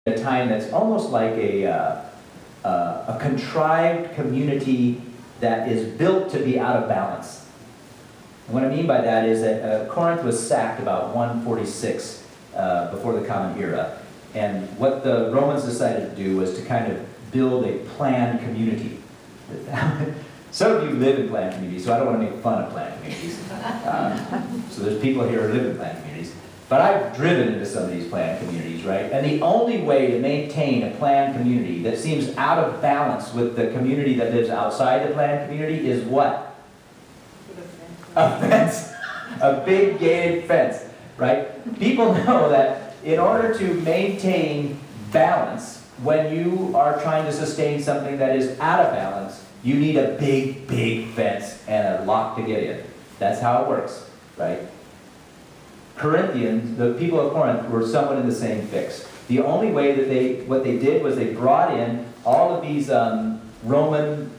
a time that's almost like a contrived community that is built to be out of balance. And what I mean by that is that Corinth was sacked about 146 before the Common Era. And what the Romans decided to do was to kind of build a planned community. Some of you live in planned communities, so I don't want to make fun of planned communities. So there's people here who live in planned communities. But I've driven into some of these planned communities, right? And the only way to maintain a planned community that seems out of balance with the community that lives outside the planned community is what? A fence. A big gated fence, right? People know that in order to maintain balance, when you are trying to sustain something that is out of balance, you need a big, big fence and a lock to get in. That's how it works, right? Corinthians, the people of Corinth, were somewhat in the same fix. The only way that what they did was they brought in all of these Roman,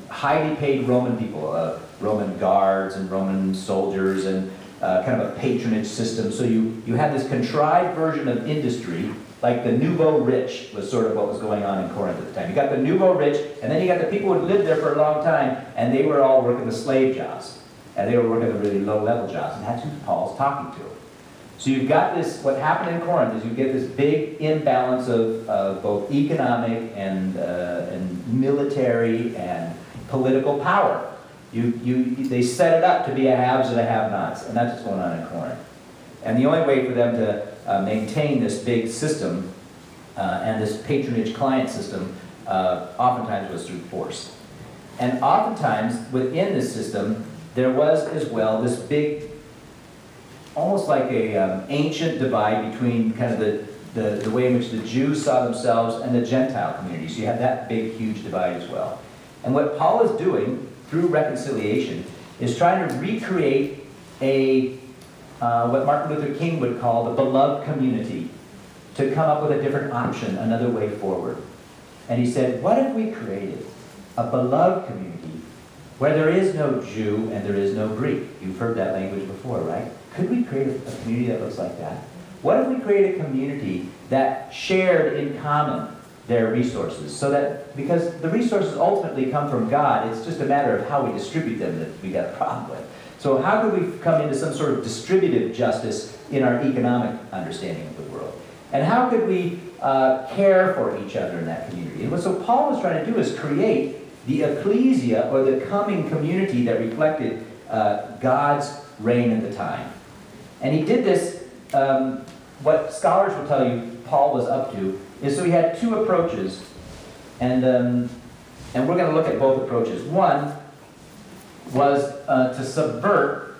highly paid Roman people, Roman guards and Roman soldiers, and kind of a patronage system. So you had this contrived version of industry, like the nouveau rich was sort of what was going on in Corinth at the time. You got the nouveau rich, and then you got the people who had lived there for a long time, and they were all working the slave jobs. And they were working the really low-level jobs, and that's who Paul's talking to. So you've got this, what happened in Corinth is you get this big imbalance of both economic and military and political power. They set it up to be a haves and a have-nots, and that's what's going on in Corinth. And the only way for them to maintain this big system and this patronage client system oftentimes was through force. And oftentimes within this system, there was as well this big, almost like a ancient divide between kind of the way in which the Jews saw themselves and the Gentile community. So you had that big, huge divide as well. And what Paul is doing through reconciliation is trying to recreate what Martin Luther King would call the beloved community, to come up with a different option, another way forward. And he said, what if we created a beloved community where there is no Jew and there is no Greek? You've heard that language before, right? Could we create a community that looks like that? What if we create a community that shared in common their resources, so that, because the resources ultimately come from God, it's just a matter of how we distribute them that we got a problem with. So how could we come into some sort of distributive justice in our economic understanding of the world? And how could we care for each other in that community? And what so Paul was trying to do is create the ecclesia, or the coming community that reflected God's reign at the time. And he did this, what scholars will tell you Paul was up to, is so he had two approaches, and we're going to look at both approaches. One was to subvert,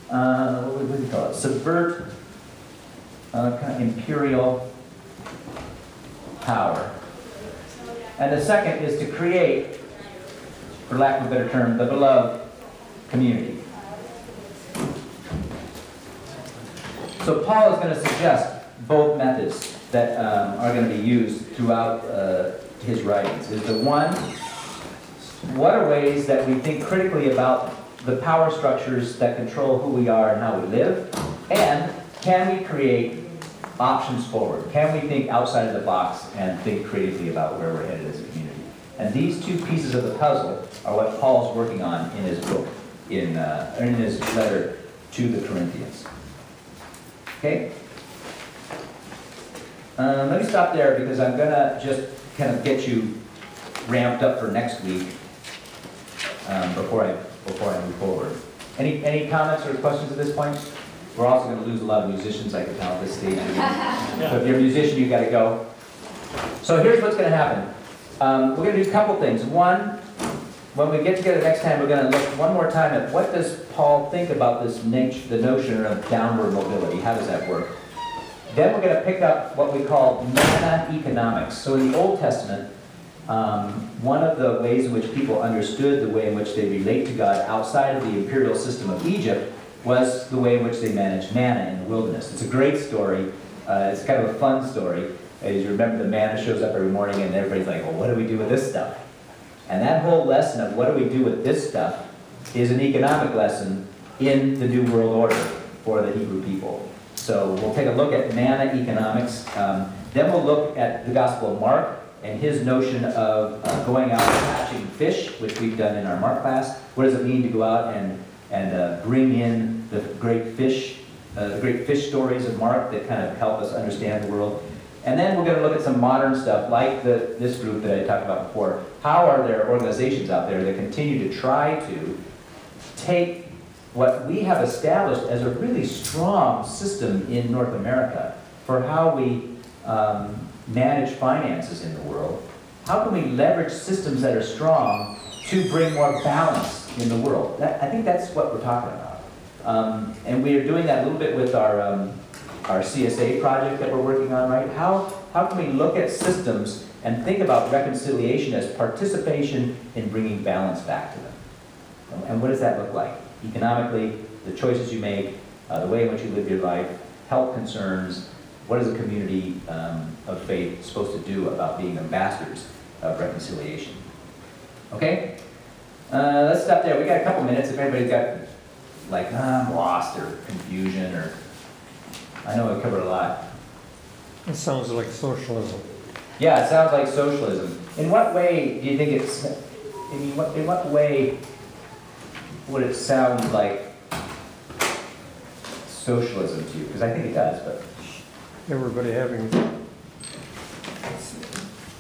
what do you call it? Subvert kind of imperial power. And the second is to create, for lack of a better term, the beloved community. So Paul is going to suggest both methods that are going to be used throughout his writings. Is the one, what are ways that we think critically about the power structures that control who we are and how we live? And can we create options forward? Can we think outside of the box and think creatively about where we're headed as a community? And these two pieces of the puzzle are what Paul's working on in his book, in his letter to the Corinthians. Okay? Let me stop there because I'm going to just kind of get you ramped up for next week before I move forward. Any comments or questions at this point? We're also going to lose a lot of musicians, I can tell, at this stage. So if you're a musician, you've got to go. So here's what's going to happen. We're going to do a couple things. One, when we get together next time, we're going to look one more time at what does Paul think about this the notion of downward mobility. How does that work? Then we're going to pick up what we call manna economics. So in the Old Testament, one of the ways in which people understood the way in which they relate to God outside of the imperial system of Egypt was the way in which they managed manna in the wilderness. It's a great story. It's kind of a fun story. As you remember, the manna shows up every morning and everybody's like, well, what do we do with this stuff? And that whole lesson of what do we do with this stuff is an economic lesson in the New World Order for the Hebrew people. So we'll take a look at manna economics. Then we'll look at the Gospel of Mark and his notion of going out and catching fish, which we've done in our Mark class. What does it mean to go out and bring in the great fish stories of Mark that kind of help us understand the world? And then we're going to look at some modern stuff, like this group that I talked about before. How are there organizations out there that continue to try to take what we have established as a really strong system in North America for how we manage finances in the world? How can we leverage systems that are strong to bring more balance in the world? I think that's what we're talking about. And we are doing that a little bit with our CSA project that we're working on, right? How can we look at systems and think about reconciliation as participation in bringing balance back to them? And what does that look like? Economically, the choices you make, the way in which you live your life, health concerns. What is a community of faith supposed to do about being ambassadors of reconciliation? Okay? Let's stop there. We got a couple minutes. If anybody's got, like, I'm lost or confusion or... I know we covered a lot. It sounds like socialism. Yeah, it sounds like socialism. In what way do you think it's... in what way would it sound like socialism to you? Because I think it does, but... Everybody having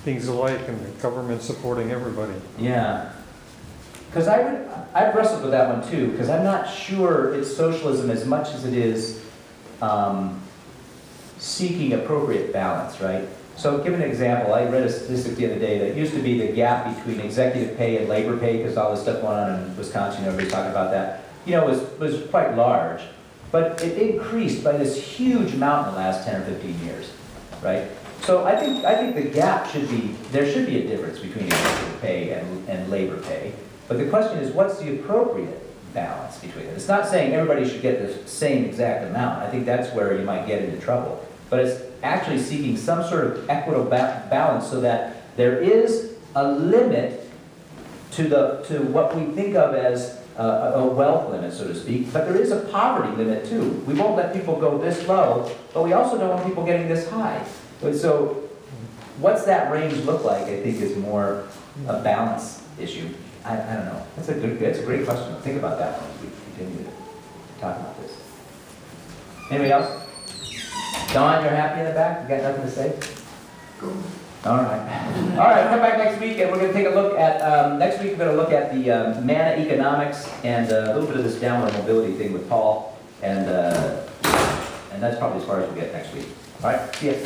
things alike and the government supporting everybody. Yeah. Because I've wrestled with that one too, because I'm not sure it's socialism as much as it is seeking appropriate balance, right? So give an example. I read a statistic the other day that it used to be the gap between executive pay and labor pay, because all this stuff going on in Wisconsin, everybody's talking about that, was quite large. But it increased by this huge amount in the last 10 or 15 years, right? So I think the gap there should be a difference between executive pay and labor pay. But the question is, what's the appropriate balance between it? It's not saying everybody should get the same exact amount. I think that's where you might get into trouble. But it's actually seeking some sort of equitable balance so that there is a limit to what we think of as a wealth limit, so to speak, but there is a poverty limit too. We won't let people go this low, but we also don't want people getting this high. So what's that range look like, I think, is more a balance issue. I don't know. That's a great question. Think about that one as we continue to talk about this. Anybody else? Don, you're happy in the back? You got nothing to say? Go. All right. All right, come back next week and we're going to take a look at, next week we're going to look at the manna economics and a little bit of this downward mobility thing with Paul. And that's probably as far as we'll get next week. All right, see ya.